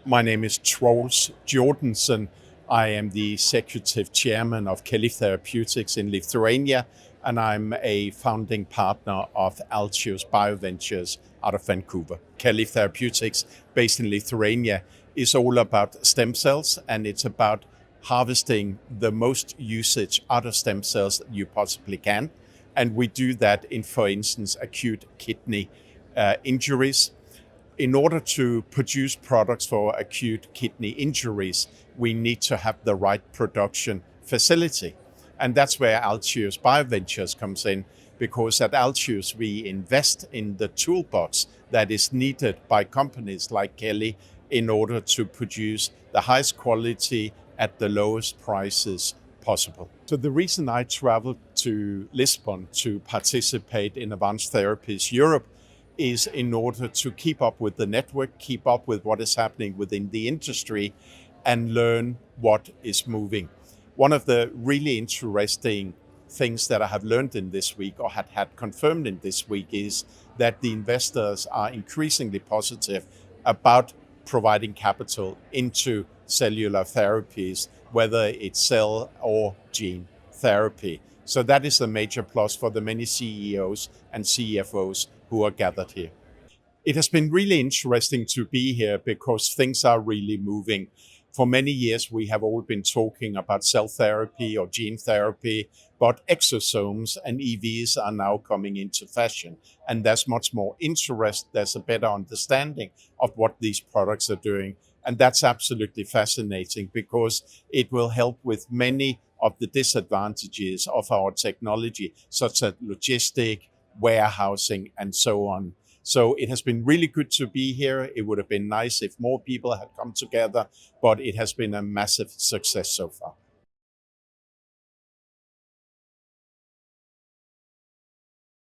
My name is Troels Jordansen. I am the executive chairman of KELI Therapeutics in Lithuania, and I'm a founding partner of Altius Bioventures out of Vancouver. KELI Therapeutics, based in Lithuania, is all about stem cells, and it's about harvesting the most usage out of stem cells that you possibly can. And we do that in, for instance, acute kidney injuries. In order to produce products for acute kidney injuries, we need to have the right production facility. And that's where Altius Bioventures comes in, because at Altius we invest in the toolbox that is needed by companies like KELI in order to produce the highest quality at the lowest prices possible. So the reason I traveled to Lisbon to participate in Advanced Therapies Europe is in order to keep up with the network, keep up with what is happening within the industry, and learn what is moving. One of the really interesting things that I have learned in this week, or had confirmed in this week, is that the investors are increasingly positive about providing capital into cellular therapies, whether it's cell or gene therapy. So that is a major plus for the many CEOs and CFOs who are gathered here. It has been really interesting to be here because things are really moving. For many years, we have all been talking about cell therapy or gene therapy, but exosomes and EVs are now coming into fashion. And there's much more interest. There's a better understanding of what these products are doing. And that's absolutely fascinating because it will help with many of the disadvantages of our technology, such as logistic, warehousing, and so on. So it has been really good to be here. It would have been nice if more people had come together, but it has been a massive success so far.